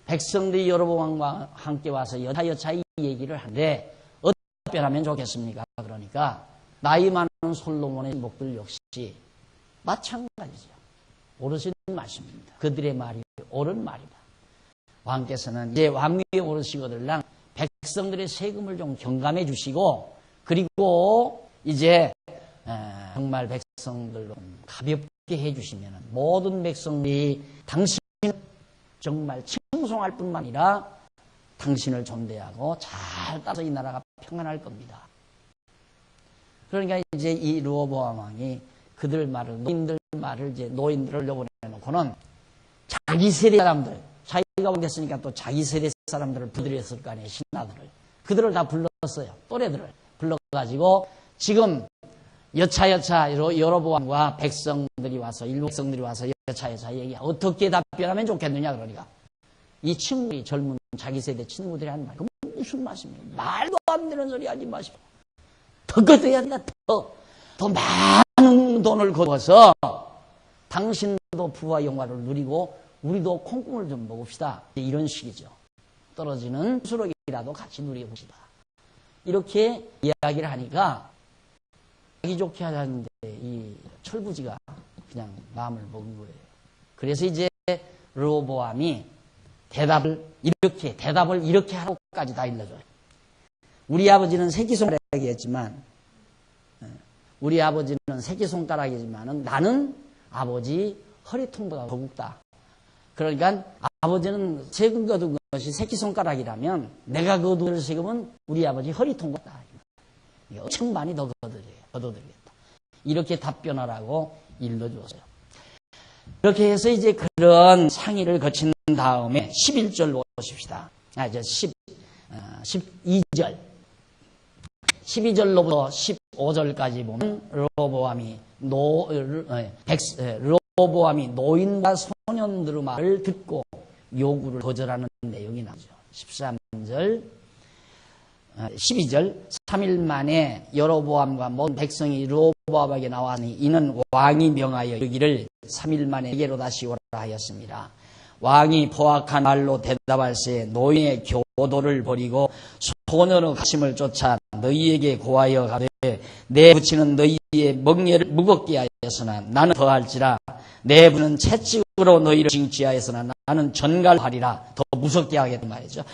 Speaker 1: 백성들이 여로보암과 함께 와서 여차여차 이 얘기를 하는데 어떻게 답변하면 좋겠습니까? 그러니까 나이 많은 솔로몬의 신복들 역시 마찬가지죠. 오르신 말씀입니다. 그들의 말이 옳은 말이다. 왕께서는 이제 왕위에 오르시거들랑 백성들의 세금을 좀 경감해 주시고 그리고 이제 정말 백성들로 가볍게 해주시면 모든 백성들이 당신을 정말 칭송할 뿐만 아니라 당신을 존대하고 잘 따라서 이 나라가 평안할 겁니다. 그러니까 이제 이 르호보암 왕이 그들 말을 노인들을 내보내놓고는 자기 세대 사람들, 자기가 왕 됐으니까 또 자기 세대 사람들을 부드렸을 거 아니에요. 신하들을. 그들을 다 불렀어요. 또래들을 불러가지고 지금 여차여차 여로보암과 백성들이 와서 일부 백성들이 와서 여차여차 얘기야. 어떻게 답변하면 좋겠느냐 그러니까 이 친구들이 젊은 자기 세대 친구들이 하는 말. 그럼 무슨 말씀이에요? 말도 안 되는 소리 하지 마시고 더 걷어야 된다. 더 많은 돈을 거둬서 당신도 부와 영화를 누리고 우리도 콩국물 좀 먹읍시다. 이런 식이죠. 떨어지는 수록이라도 같이 누려봅시다. 이렇게 이야기를 하니까 자기 좋게 하자는데 이 철부지가 그냥 마음을 먹은 거예요. 그래서 이제 르호보암이 대답을 이렇게 하고까지 다 일러줘요. 우리 아버지는 새끼손가락이었지만 우리 아버지는 새끼손가락이지만은 나는 아버지 허리통보다 더 굵다. 그러니까 아버지는 세금 거둔 것이 새끼손가락이라면 내가 거둔 세금은 우리 아버지 허리통보다 엄청 많이 더 거둬들이겠다. 이렇게 답변하라고 일러주었어요. 그렇게 해서 이제 그런 상의를 거친 다음에 11절 보십시다. 12절. 12절로부터 15절까지 보면 르호보암이 노인과 소년들의 말을 듣고 요구를 거절하는 내용이 나오죠. 13절, 12절 3일 만에 여로보암과 모든 백성이 르호보암에게 나왔으니 이는 왕이 명하여 이르기를 3일 만에 내게로 다시 오라 하였습니다. 왕이 포악한 말로 대답할세 노인의 교도를 버리고 소년의 가심을 쫓아 너희에게 고하여 가되 내 부치는 너희의 멍에를 무겁게 하였으나 나는 더할지라 내 부는 채찍으로 너희를 징치하였으나 나는 전갈하리라 더 무섭게 하겠다 말이죠.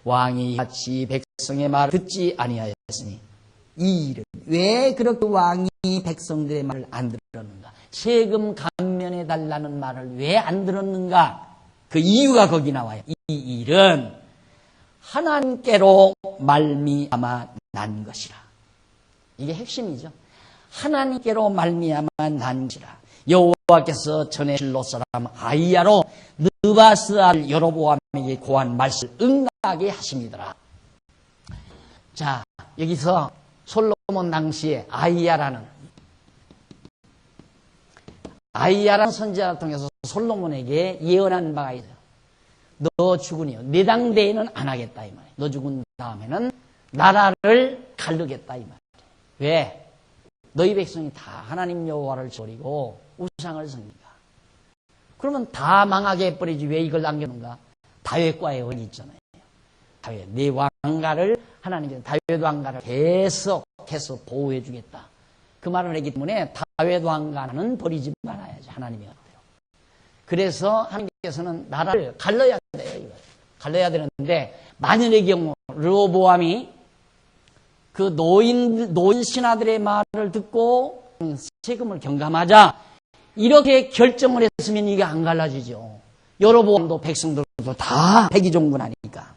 Speaker 1: 왕이 같이 백성의 말을 듣지 아니하였으니 이 일은 왜 그렇게 왕이 백성들의 말을 안 들었는가? 세금 감면해 달라는 말을 왜 안 들었는가? 그 이유가 거기 나와요. 이 일은 하나님께로 말미암아 난 것이라. 이게 핵심이죠. 하나님께로 말미암아 난 것이라. 여호와께서 전에 실로 사람 아이야로 느바스 알 여로보암에게 고한 말씀을 응하게 하십니다라. 자, 여기서 솔로몬 당시에 아이야라는 선지자를 통해서 솔로몬에게 예언한 바가 있어요. 너 죽으니요. 네 당대에는 안 하겠다 이 말이에요. 너 죽은 다음에는 나라를 가르겠다 이 말이에요. 왜? 너희 백성이 다 하나님 여호와를 버리고 우상을 섬기니까. 그러면 다 망하게 해버리지 왜 이걸 남겨놓은가? 다윗과의 언이 있잖아요. 다윗, 네 왕가를 하나님께서 다윗 왕가를 계속해서 보호해 주겠다. 그 말을 했기 때문에 다윗 왕가는 버리지 말아야지. 하나님이 어때요. 그래서 하나님께서는 나라를 갈라야 돼요. 이거. 갈라야 되는데 만일의 경우 르호보암이 그 노인 신하들의 말을 듣고 세금을 경감하자 이렇게 결정을 했으면 이게 안 갈라지죠. 여로보암도 백성들도 다 백의종군하니까.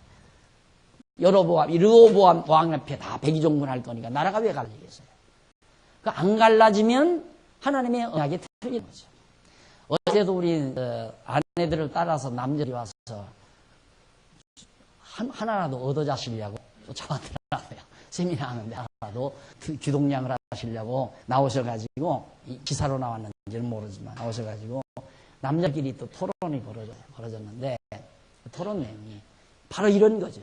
Speaker 1: 르호보암 왕 앞에 다 백의종군할 거니까 나라가 왜 갈라지겠어요? 그러니까 안 갈라지면 하나님의 언약이 틀린 거죠. 어제도 우리 아내들을 따라서 남들이 와서 하나라도 얻어 자시려고 쫓아왔더라고요. 세미나 하는데 하나라도 귀동냥을 하시려고 나오셔가지고 기사로 나왔는지는 모르지만 나오셔가지고 남자끼리 또 토론이 벌어졌는데 그 토론 내용이 바로 이런 거죠.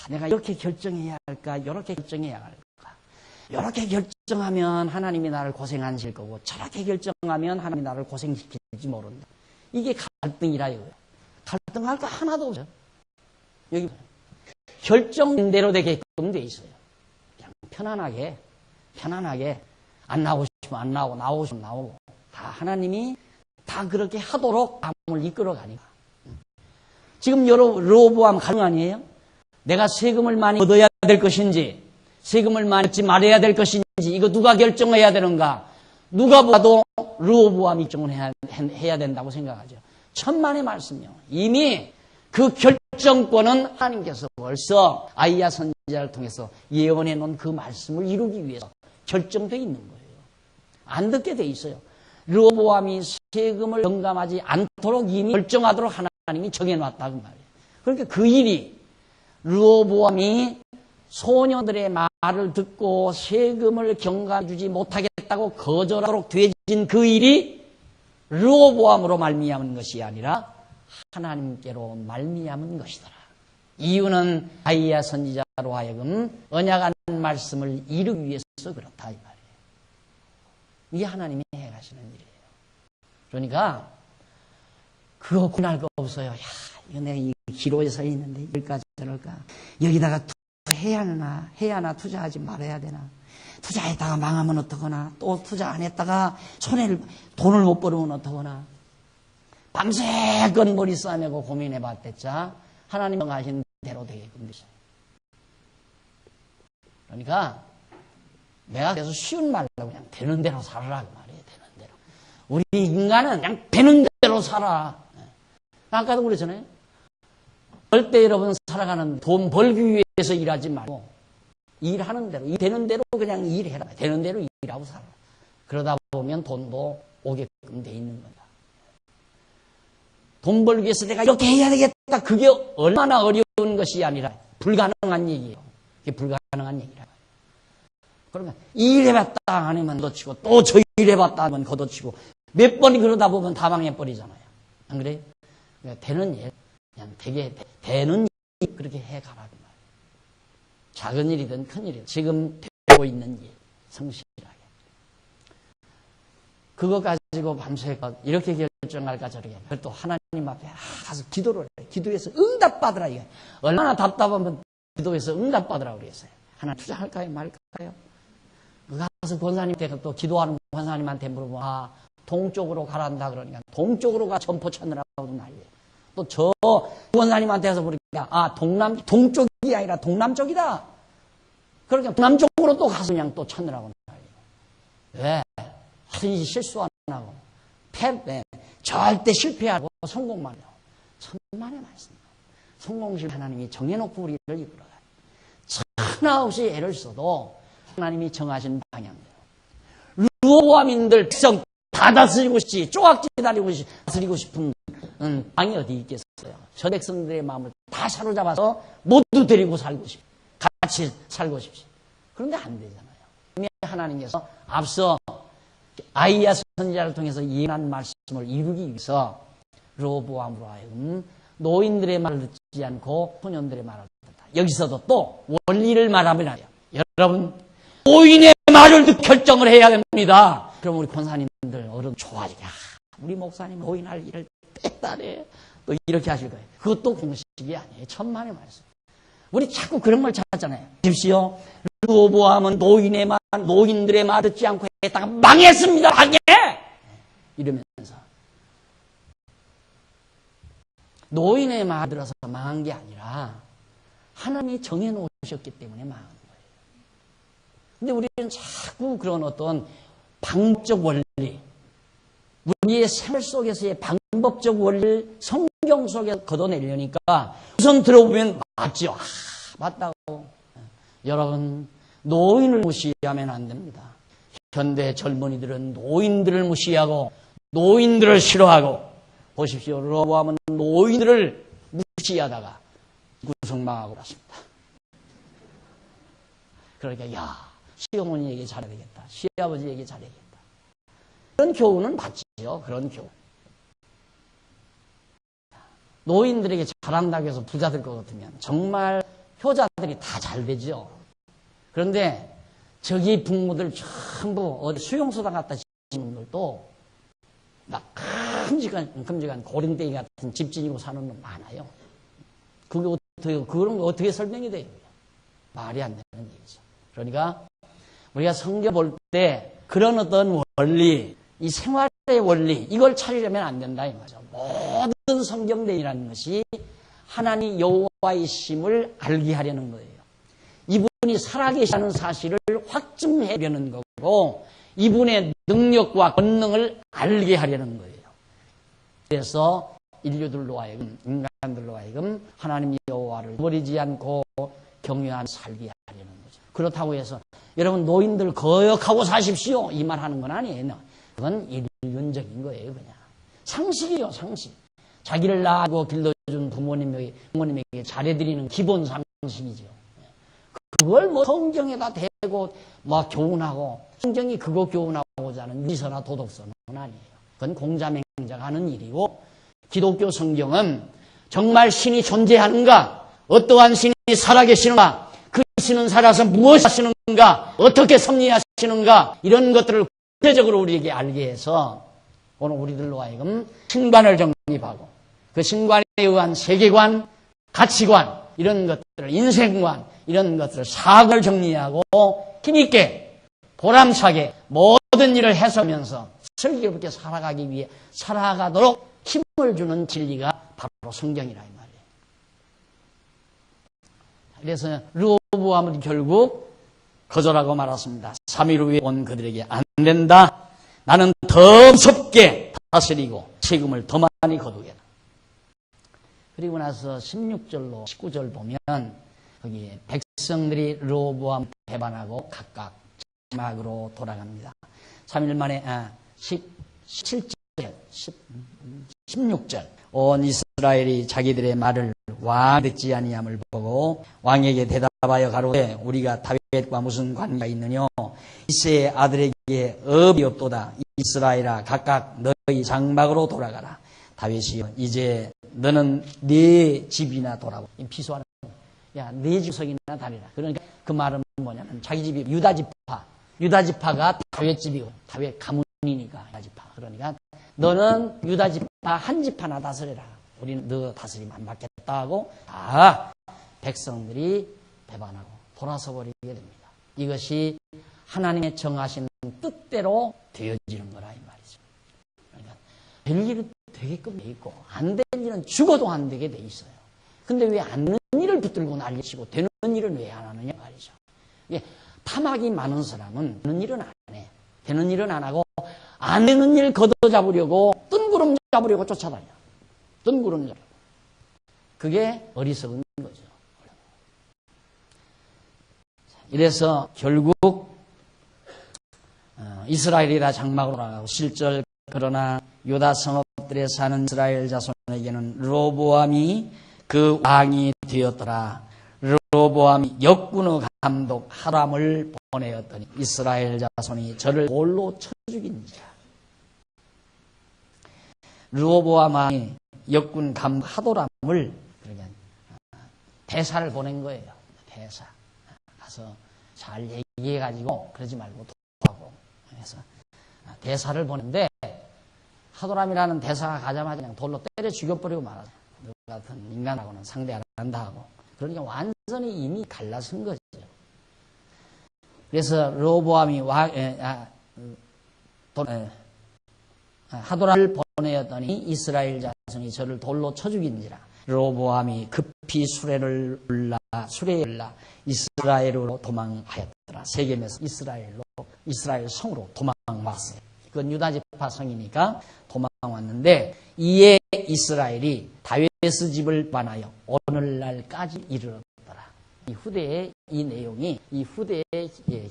Speaker 1: 내가 이렇게 결정해야 할까, 이렇게 결정해야 할까. 이렇게 결정하면 하나님이 나를 고생하실 거고 저렇게 결정하면 하나님이 나를 고생시킬지 모른다. 이게 갈등이라 이거예요. 갈등할 거 하나도 없어요. 여기 결정대로 되게끔 돼 있어요. 그냥 편안하게 안 나오고 싶으면 안 나오고 나오고 싶으면 나오고 다 하나님이 다 그렇게 하도록 마음을 이끌어가니까. 지금 르호보암 가능 아니에요? 내가 세금을 많이 얻어야 될 것인지 세금을 많이 얻지 말아야 될 것인지 이거 누가 결정해야 되는가? 누가 봐도 르호보암이 결정을 해야 된다고 생각하죠. 천만의 말씀이요. 이미 그 결정권은 하나님께서 벌써 아이야 선지자를 통해서 예언해 놓은 그 말씀을 이루기 위해서 결정되어 있는 거예요. 안 듣게 돼 있어요. 르호보암이 세금을 경감하지 않도록 이미 결정하도록 하나님이 정해놨다 그 말이에요. 그러니까 그 일이 르호보암이 소년들의 말을 듣고 세금을 경감주지 못하겠다고 거절하도록 되어진 그 일이 르호보암으로 말미암은 것이 아니라 하나님께로 말미암은 것이더라. 이유는 아이야 선지자로 하여금 언약한 말씀을 이루기 위해서 그렇다 이 말이에요. 이게 하나님이 해가시는 일이에요. 그러니까 그거 고민할 거 없어요. 야, 이거 내가 이 기로에 서 있는데 이럴까 저럴까 여기다가 해야 하나 투자하지 말아야 되나 투자했다가 망하면 어떡하나 또 투자 안 했다가 돈을 못 벌으면 어떡하나 밤새껏 머리 싸매고 고민해 봤댔자 하나님 정하신 대로 되게끔 되죠. 그러니까 내가 그래서 쉬운 말로 그냥 되는 대로 살아라 그 말이에요. 되는 대로. 우리 인간은 그냥 되는 대로 살아. 아까도 그랬잖아요. 절대 여러분 살아가는 돈 벌기 위해서 일하지 말고 일하는 대로 되는 대로 그냥 일해라. 되는 대로 일하고 살아. 그러다 보면 돈도 오게끔 돼 있는 거다. 돈 벌기 위해서 내가 이렇게 해야 되겠다. 그게 얼마나 어려운 것이 아니라 불가능한 얘기예요. 그게 불가능한 얘기라. 그러면 이 일해봤다 하면 걷어치고 또 저 일해봤다 하면 걷어치고 몇 번이 그러다 보면 다 망해버리잖아요. 안 그래요? 그러니까 되는 일 그냥 되는 일 그렇게 해가라. 그 말이에요. 작은 일이든 큰 일이든 지금 되고 있는 일 성실하게. 그거 가지고 밤새껏 이렇게 결정할까 저렇게 또 하나님 앞에 가서 기도를 해요. 기도해서 응답받으라. 이거 얼마나 답답하면 기도해서 응답받으라고 그랬어요. 하나 투자할까요 말까요? 가서 권사님한테 또 기도하는 권사님한테 물어보면 동쪽으로 가란다 그러니까 동쪽으로 가 점포 찾느라고 난리예요. 또 저 권사님한테 해서 보니까 동쪽이 아니라 동남쪽이다. 그러니까 동남쪽으로 또 가서 그냥 또 찾느라고 난리예요. 왜? 하든지 실수 안 하고 절대 실패하고 성공만 해요. 천만의 말씀. 성공실 하나님이 정해놓고 우리를 이끌어가요. 하나 없이 애를 써도 하나님이 정하신 방향대로. 르호보암인들 백성 다 다스리고 싶지 다스리고 싶은 방이 어디 있겠어요. 저 백성들의 마음을 다 사로잡아서 모두 데리고 살고 싶어. 같이 살고 싶지. 그런데 안 되잖아요. 하나님께서 앞서 아이야 선지자를 통해서 예언한 말씀을 이루기 위해서 르호보암으로 하여금 노인들의 말을 듣지 않고 소년들의 말을 듣다. 여기서도 또 원리를 말하면 해요. 여러분 노인의 말을 듣고 결정을 해야 됩니다. 그럼 우리 권사님들 어른 좋아지게 우리 목사님 노인할 일을 뺐다네 또 이렇게 하실 거예요. 그것도 공식이 아니에요. 천만의 말씀. 우리 자꾸 그런 걸 찾았잖아요. 보십시오. 르호보암은 노인의 노인들의 말 듣지 않고 했다가 망했습니다. 망해! 이러면서 노인의 말 들어서 망한 게 아니라 하나님이 정해놓으셨기 때문에 망한 거예요. 근데 우리는 자꾸 그런 어떤 방법적 원리, 우리의 생활 속에서의 방법적 원리를 성경 속에 걷어내려니까 우선 들어보면 맞죠. 맞다고. 여러분, 노인을 무시하면 안 됩니다. 현대 젊은이들은 노인들을 무시하고 노인들을 싫어하고, 보십시오. 르호보암은 노인들을 무시하다가 구성망하고 그렇습니다. 그러니까 야, 시어머니에게 잘해야 되겠다. 시아버지에게 잘해야 되겠다. 그런 교훈은 맞지요. 그런 교훈. 노인들에게 잘한다고 해서 부자 될 것 같으면 정말 효자들이 다 잘 되죠. 그런데 저기 부모들 전부 어디 수용소당 갔다 지는 분들도 막 큼직한 고령대기 같은 집지니고 사는 놈 많아요. 그런 거 어떻게 설명이 돼요? 말이 안 되는 얘기죠. 그러니까 우리가 성경 볼 때 그런 어떤 원리, 이 생활의 원리, 이걸 찾으려면 안 된다 이 말이죠. 모든 성경 내용이라는 것이 하나님 여호와의 심을 알게 하려는 거예요. 이분이 살아계시다는 사실을 확증하려는 거고, 이분의 능력과 권능을 알게 하려는 거예요. 그래서 인류들로 하여금, 인간들로 하여금 하나님 여호와를 버리지 않고 경외한 살게 하려는 거죠. 그렇다고 해서 여러분 노인들 거역하고 사십시오 이 말 하는 건 아니에요. 그건 인륜적인 거예요. 그냥 상식이에요. 상식. 자기를 낳고 길러준 부모님에게 잘해드리는 기본 상식이죠. 그걸 뭐 성경에다 대고 막 교훈하고, 성경이 그거 교훈하고자 하는 유지서나 도덕서는 아니에요. 그건 공자맹자가 하는 일이고, 기독교 성경은 정말 신이 존재하는가, 어떠한 신이 살아계시는가, 그 신은 살아서 무엇을 하시는가, 어떻게 섭리하시는가, 이런 것들을 구체적으로 우리에게 알게 해서 오늘 우리들로 하여금 신관을 정립하고, 그 신관에 의한 세계관, 가치관, 이런 것들을, 인생관, 이런 것들을 사고를 정리하고 힘있게 보람차게 모든 일을 해서면서 슬기롭게 살아가기 위해 살아가도록 힘을 주는 진리가 바로 성경이라 이 말이에요. 그래서 르호보암은 결국 거절하고 말았습니다. 3일 후에 온 그들에게 안 된다. 나는 더 무섭게 다스리고 책임을 더 많이 거두겠다. 그리고 나서 16절로 19절 보면 거기에 백성들이 르호보암 배반하고 각각 장막으로 돌아갑니다. 3일 만에 17절, 16절 온 이스라엘이 자기들의 말을 왕 듣지 아니함을 보고 왕에게 대답하여 가로되 우리가 다윗과 무슨 관계가 있느냐? 이새의 아들에게 업이 없도다. 이스라엘아 각각 너희 장막으로 돌아가라. 다윗이여 이제 너는 네 집이나 돌아오고. 피소하는 야, 네 집석이나 다니라. 그러니까 그 말은 뭐냐면 자기 집이 유다지파가 다윗 집이고 다윗 가문이니까 유다지파. 그러니까 너는 유다지파 한 집 하나 다스려라. 우리는 너 다스림 안 받겠다 하고 다 백성들이 배반하고 돌아서 버리게 됩니다. 이것이 하나님의 정하신 뜻대로 되어지는 거라 이 말이죠. 그러니까 될 일은 되게끔 돼 있고 안 될 일은 죽어도 안 되게 돼 있어요. 근데 왜 안 되는 일을 붙들고 난리치고 되는 일은 왜 안 하느냐 말이죠. 이게 탐악이 많은 사람은 되는 일은 안 해. 되는 일은 안 하고 안 되는 일 걷어잡으려고 뜬구름 잡으려고 쫓아다녀. 뜬구름 잡으려고. 그게 어리석은 거죠. 이래서 결국 이스라엘이 다 장막으로 나가고 실절 그러나 유다 성읍들에 사는 이스라엘 자손에게는 르호보암이 그 왕이 되었더라. 르호보암이 역군의 감독 하람을 보내었더니 이스라엘 자손이 저를 돌로 쳐 죽인지라. 르호보암 왕이 역군 감독 하도람을 대사를 보낸 거예요. 대사 가서 잘 얘기해가지고 그러지 말고 도하고 해서 대사를 보냈는데 하도람이라는 대사가 가자마자 그냥 돌로 때려 죽여버리고 말았어요. 너 같은 인간하고는 상대 안 한다 하고. 그러니까 완전히 이미 갈라선 거죠. 그래서 르호보암이 하도라를 보내었더니 이스라엘 자손이 저를 돌로 쳐 죽인지라. 르호보암이 급히 수레에 올라 이스라엘으로 도망하였더라. 세겜에서 이스라엘 성으로 도망왔어요. 그건 유다 지파 성이니까 도망왔는데, 이에 이스라엘이 다윗의 집을 반하여 오늘날까지 이르렀더라. 이 후대에 이 내용이 이 후대에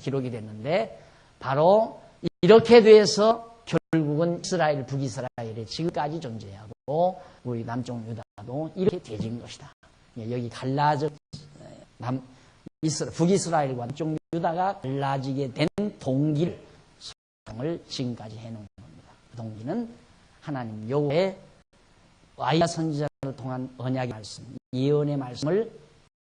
Speaker 1: 기록이 됐는데, 바로 이렇게 돼서 결국은 이스라엘, 북이스라엘이 지금까지 존재하고 우리 남쪽 유다도 이렇게 되진 것이다. 여기 갈라져 북이스라엘과 남쪽 유다가 갈라지게 된 동기를 설명을 지금까지 해놓은 겁니다. 그 동기는 하나님 여호와의 아이야 선지자를 통한 언약의 말씀, 예언의 말씀을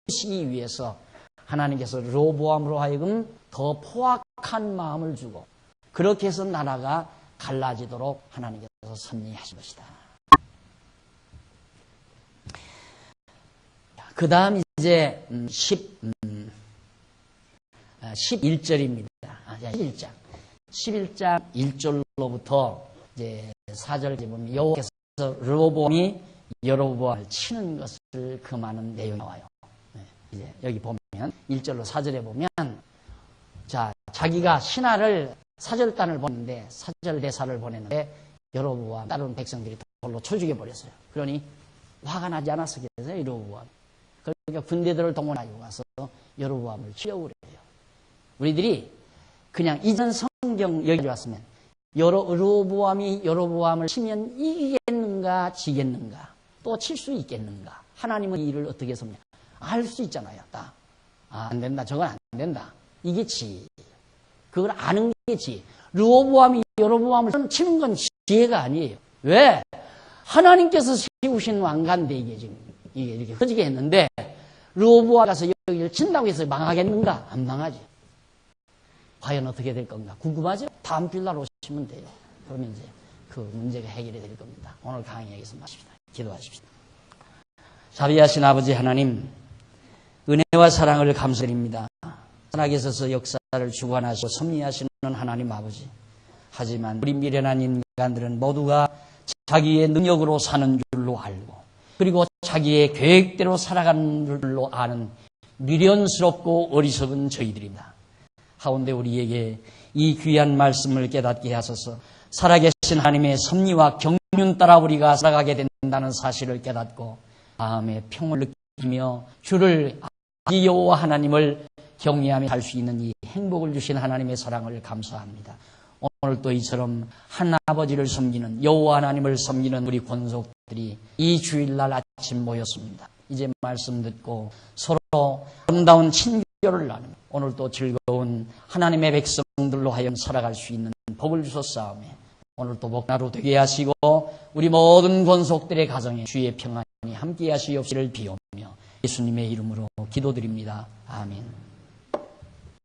Speaker 1: 주시기 위해서 하나님께서 르호보암으로 하여금 더 포악한 마음을 주고, 그렇게 해서 나라가 갈라지도록 하나님께서 섭리하신 것이다. 그 다음 이제 11절입니다. 11장 1절로부터 이제 4절에 보면 여호와께서 르호보암이 여로보암을 치는 것을 금하는 내용이 나와요. 이제 여기 보면 1절로 4절에 보면, 자, 자기가 신하를 사절단을 보냈는데, 사절 대사를 보냈는데 여로보암 다른 백성들이 돌로 쳐 죽여버렸어요. 그러니 화가 나지 않았었겠어요, 여로보암. 그러니까 군대들을 동원하고 가서 여로보암을 치려고 그래요. 우리들이 그냥 이전 성경 여기 왔으면 여로보암이 여로보암을 치면 이기겠는가 지겠는가, 또 칠 수 있겠는가, 하나님은 이 일을 어떻게 섭냐 알 수 있잖아요. 딱 안 된다, 저건 안 된다, 이게 지. 그걸 아는 게 지. 르호보암이 여로보암을 치는 건 지혜가 아니에요. 왜? 하나님께서 세우신 왕관대 지금 이게 이렇게 커지게 했는데, 르호보암 가서 여기를 친다고 해서 망하겠는가? 안 망하지. 과연 어떻게 될 건가? 궁금하죠? 다음 주일 날 오시면 돼요. 그러면 이제 그 문제가 해결이 될 겁니다. 오늘 강의 여기서 마칩시다. 기도하십시다. 자비하신 아버지 하나님, 은혜와 사랑을 감사드립니다. 하나님께서 역사를 주관하시고 섭리하시는 하나님 아버지. 하지만 우리 미련한 인간들은 모두가 자기의 능력으로 사는 줄로 알고, 그리고 자기의 계획대로 살아가는 줄로 아는 미련스럽고 어리석은 저희들입니다. 하운데 우리에게 이 귀한 말씀을 깨닫게 하소서. 살아계신 하나님의 섭리와 경륜 따라 우리가 살아가게 된다는 사실을 깨닫고 마음의 평을 느끼며 주를 아버지 여호와 하나님을 경외하며 살 수 있는 이 행복을 주신 하나님의 사랑을 감사합니다. 오늘 또 이처럼 한 아버지를 섬기는, 여호와 하나님을 섬기는 우리 권속들이 이 주일날 아침 모였습니다. 이제 말씀 듣고 서로 아름다운 친교를 나누며 오늘 또 즐거운 하나님의 백성들로 하여 살아갈 수 있는 복을 주셨사오며, 오늘 또 복나루 되게 하시고 우리 모든 권속들의 가정에 주의 평안이 함께 하시옵기를 비오며 예수님의 이름으로 기도드립니다. 아멘.